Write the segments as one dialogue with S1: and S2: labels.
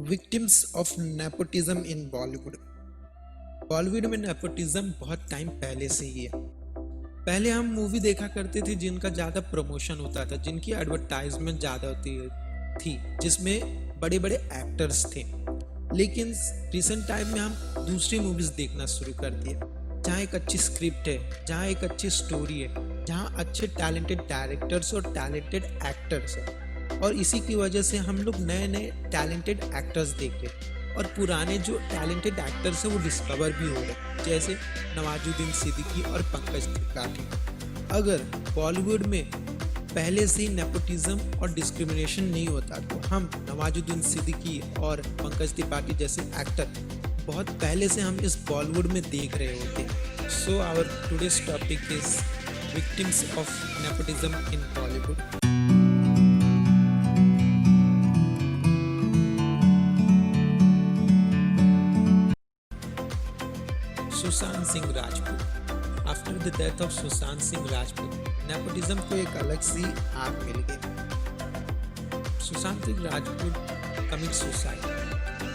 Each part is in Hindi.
S1: Victims of nepotism in Bollywood. Bollywood में नेपोटिज्म बहुत टाइम पहले से ही है। पहले हम मूवी देखा करते थे जिनका ज़्यादा प्रमोशन होता था, जिनकी एडवर्टाइजमेंट ज़्यादा होती थी, जिसमें बड़े बड़े एक्टर्स थे। लेकिन रिसेंट टाइम में हम दूसरी मूवीज़ देखना शुरू कर दिए, जहाँ एक अच्छी स्क्रिप्ट है, जहाँ एक अच्छी स्टोरी है, जहाँ अच्छे टैलेंटेड डायरेक्टर्स और टैलेंटेड एक्टर्स हैं। और इसी की वजह से हम लोग नए नए टैलेंटेड एक्टर्स देख रहे हैं और पुराने जो टैलेंटेड एक्टर्स हैं वो डिस्कवर भी हो रहे हैं, जैसे नवाजुद्दीन सिद्दीकी और पंकज त्रिपाठी। अगर बॉलीवुड में पहले से ही नेपोटिज्म और डिस्क्रिमिनेशन नहीं होता तो हम नवाजुद्दीन सिद्दीकी और पंकज त्रिपाठी जैसे एक्टर बहुत पहले से हम इस बॉलीवुड में देख रहे होते। So our today's topic is victims of nepotism in Bollywood. Sushant Singh Rajput. After the death of Sushant Singh Rajput, nepotism को एक अलग सी आग मिल गई। Sushant Singh Rajput commit suicide.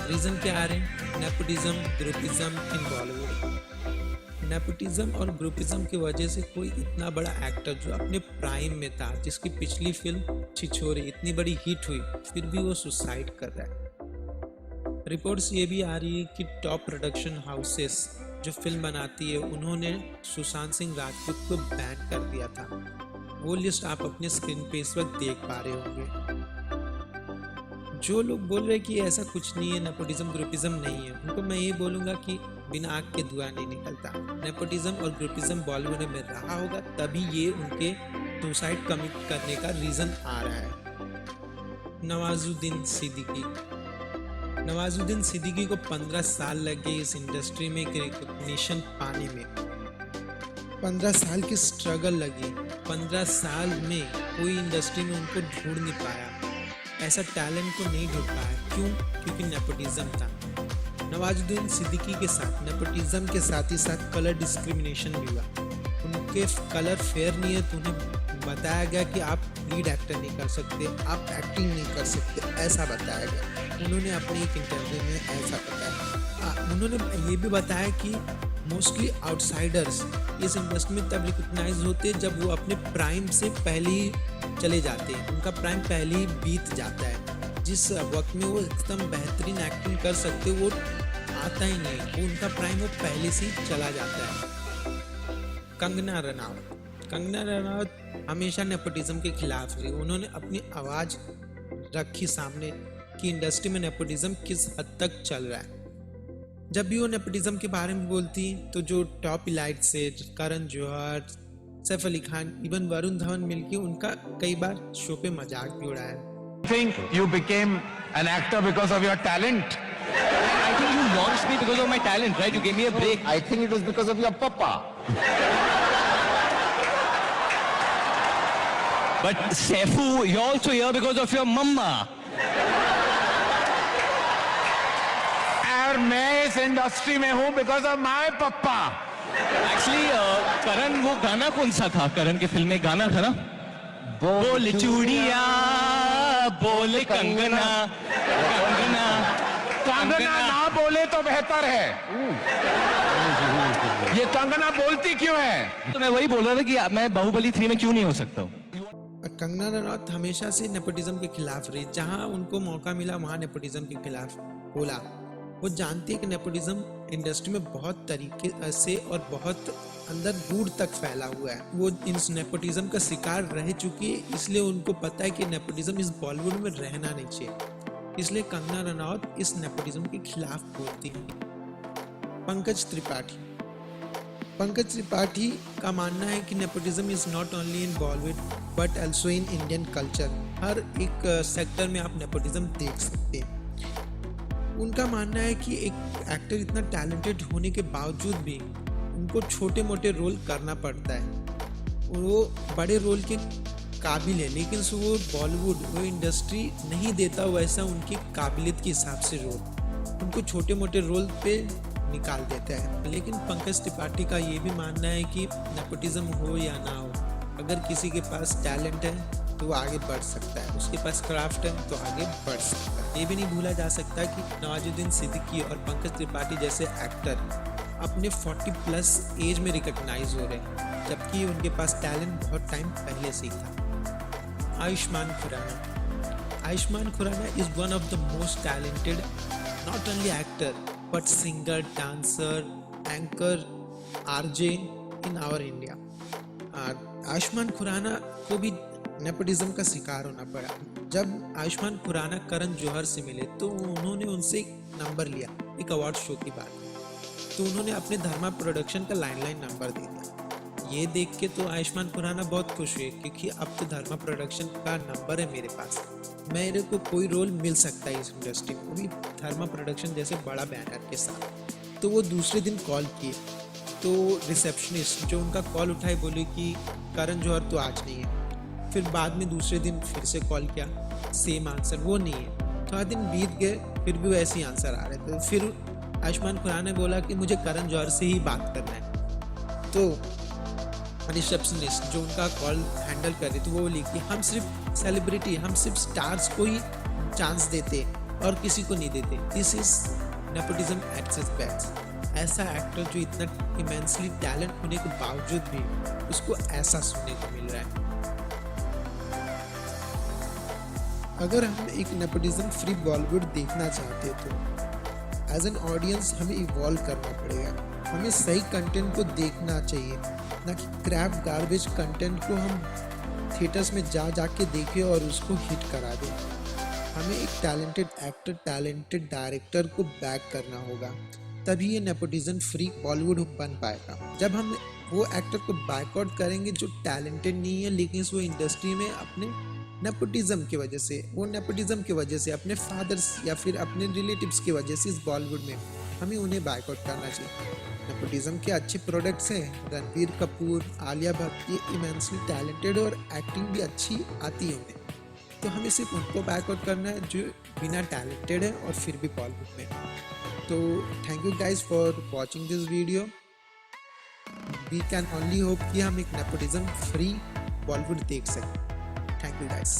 S1: Reason क्या आ रहे हैं? Nepotism, groupism in Bollywood. Nepotism और ग्रुपिज्म की वजह से कोई इतना बड़ा एक्टर जो अपने प्राइम में था, जिसकी पिछली फिल्म छिछोरे इतनी बड़ी हिट हुई, फिर भी वो सुसाइड कर रहा है। रिपोर्ट्स ये भी आ रही है कि टॉप प्रोडक्शन हाउसेस जो फिल्म बनाती है उन्होंने सुशांत सिंह राजपूत को बैन कर दिया था। वो लिस्ट आप अपने स्क्रीन पे इस वक्त देख पा रहे होंगे। जो लोग बोल रहे हैं कि ऐसा कुछ नहीं है, नेपोटिज्म ग्रुपिज्म नहीं है, उनको मैं ये बोलूँगा कि बिना आग के धुआं नहीं निकलता। नेपोटिज्म और ग्रुपिज्म बॉलीवुड में रहा होगा, तभी ये उनके सुसाइड कमिट करने का रीज़न आ रहा है। नवाजुद्दीन सिद्दीकी को 15 साल लगे इस इंडस्ट्री में रिकॉग्निशन पाने में। 15 साल की स्ट्रगल लगी। 15 साल में कोई इंडस्ट्री में उनको ढूंढ नहीं पाया, ऐसा टैलेंट को नहीं ढूंढ पाया। क्यों? क्योंकि नेपोटिज्म था। नवाजुद्दीन सिद्दीकी के साथ नेपोटिज्म के साथ ही साथ कलर डिस्क्रिमिनेशन भी हुआ। उनके कलर फेयर नहीं है तो उन्हें बताया गया कि आप लीड एक्टर नहीं कर सकते, आप एक्टिंग नहीं कर सकते, ऐसा बताया गया। उन्होंने अपने एक इंटरव्यू में ऐसा बताया। उन्होंने ये भी बताया कि मोस्टली आउटसाइडर्स इस इंडस्ट्री में तब रिकॉग्नाइज होते हैं जब वो अपने प्राइम से पहले ही चले जाते हैं, उनका प्राइम पहले ही बीत जाता है। जिस वक्त में वो एकदम बेहतरीन एक्टिंग कर सकते वो आता ही नहीं, वो उनका प्राइम वो पहले से ही चला जाता है। कंगना रनावत हमेशा नेपोटिज्म के खिलाफ रही। उन्होंने अपनी आवाज़ रखी सामने कि इंडस्ट्री में नेपोटिज्म किस हद तक चल रहा है। जब भी वो नेपोटिज्म के बारे में बोलती तो जो टॉप इलाइट से करण जौहर, सैफ अली खान, इवन वरुण धवन मिलके उनका कई बार शो पे मजाक भी उड़ाया।
S2: Think you became an actor because of your talent?
S3: I think you launched me because of my talent, right? You gave me a break.
S2: I think it was because of your papa.
S3: But Saifu, you're also here because of your mama.
S2: और मैं इस इंडस्ट्री में हूँ because of my papa.
S3: Actually, करण वो गाना कौन सा था? करण के फिल्म में गाना था ना? बोल चूड़िया, बोल कंगना,
S2: कंगना ना बोले तो बेहतर है। ये कंगना बोलती क्यों है?
S3: तो मैं वही बोल रहा था कि मैं बाहुबली 3 में क्यों नहीं हो सकता हूँ।
S1: कंगना रनौत हमेशा से नेपोटिज्म के खिलाफ रही। जहां उनको मौका मिला वहां नेपोटिज्म के खिलाफ बोला। वो जानती है कि नेपोटिज्म इंडस्ट्री में बहुत तरीके से और बहुत अंदर दूर तक फैला हुआ है। वो इन नेपोटिज्म का शिकार रह चुकी है, इसलिए उनको पता है कि नेपोटिज्म इस बॉलीवुड में रहना नहीं चाहिए। इसलिए कंगना रनौत इस नेपोटिज्म के खिलाफ बोलती है। पंकज त्रिपाठी का मानना है कि nepotism is not only in Bollywood but also in Indian culture. हर एक सेक्टर में आप नेपोटिज्म देख सकते हैं। उनका मानना है कि एक एक्टर इतना टैलेंटेड होने के बावजूद भी उनको छोटे मोटे रोल करना पड़ता है। वो बड़े रोल के काबिल है, लेकिन वो बॉलीवुड वो इंडस्ट्री नहीं देता वैसा उनकी काबिलियत के हिसाब से रोल, उनको छोटे मोटे रोल पे निकाल देता है। लेकिन पंकज त्रिपाठी का ये भी मानना है कि नेपोटिज्म हो या ना हो, अगर किसी के पास टैलेंट है तो वो आगे बढ़ सकता है, उसके पास क्राफ्ट है तो आगे बढ़ सकता है। ये भी नहीं भूला जा सकता कि नवाजुद्दीन सिद्दीकी और पंकज त्रिपाठी जैसे एक्टर अपने 40+ एज में रिकग्नाइज हो रहे हैं, जबकि उनके पास टैलेंट बहुत टाइम पहले से ही था। Ayushmann Khurrana is one of the most talented not only actor but singer, dancer, anchor, RJ in our India. Ayushmann Khurrana को भी नेपोटिज्म का शिकार होना पड़ा। जब आयुष्मान खुराना करण जौहर से मिले तो उन्होंने उनसे एक नंबर लिया, एक अवार्ड शो की बात, तो उन्होंने अपने धर्मा प्रोडक्शन का लाइन नंबर दे दिया। ये देख के तो आयुष्मान खुराना बहुत खुश हुए, क्योंकि अब तो धर्मा प्रोडक्शन का नंबर है मेरे पास, मेरे को कोई रोल मिल सकता है इस इंडस्ट्री में, वो भी धर्मा प्रोडक्शन जैसे बड़ा बैनर के साथ। तो वो दूसरे दिन कॉल किए, तो रिसेप्शनिस्ट जो उनका कॉल उठाई बोली कि करण जौहर तो आज नहीं है। फिर बाद में दूसरे दिन फिर से कॉल किया, सेम आंसर, वो नहीं है। थोड़ा दिन बीत गए, फिर भी वैसे ही आंसर आ रहे थे। फिर आयुष्मान खुराना ने बोला कि मुझे करण जौहर से ही बात करना है। तो रिसेप्शनिस्ट जो उनका कॉल हैंडल कर रही थी वो बोली कि हम सिर्फ सेलिब्रिटी, हम सिर्फ स्टार्स को ही चांस देते और किसी को नहीं देते। This is nepotism at its best. ऐसा एक्टर जो इतना इमेंसली टैलेंट होने के बावजूद भी उसको ऐसा सुनने को मिल रहा है। अगर हम एक नेपोटिज्म फ्री बॉलीवुड देखना चाहते तो एज एन ऑडियंस हमें इवॉल्व करना पड़ेगा। हमें सही कंटेंट को देखना चाहिए, ना कि क्रैप गार्बेज कंटेंट को हम थिएटर्स में जा के देखें और उसको हिट करा दें। हमें एक टैलेंटेड एक्टर, टैलेंटेड डायरेक्टर को बैक करना होगा, तभी ये नेपोटिज्म फ्री बॉलीवुड बन पाएगा। जब हम वो एक्टर को बैकआउट करेंगे जो टैलेंटेड नहीं है लेकिन वो इंडस्ट्री में अपने नेपोटिज्म की वजह से, वो नेपोटिज्म की वजह से अपने फादर्स या फिर अपने रिलेटिव्स की वजह से इस बॉलीवुड में, हमें उन्हें बैकआउट करना चाहिए। नेपोटिज्म के अच्छे प्रोडक्ट्स हैं, रणबीर कपूर, आलिया भट्ट, ये इमेंसली टैलेंटेड और एक्टिंग भी अच्छी आती है उन्हें, तो हमें सिर्फ उनको बैकआउट करना है जो बिना टैलेंटेड है और फिर भी बॉलीवुड में। तो thank you guys for watching this video. We can only hope कि हम एक नेपोटिज्म फ्री बॉलीवुड देख सकें। Thank you guys.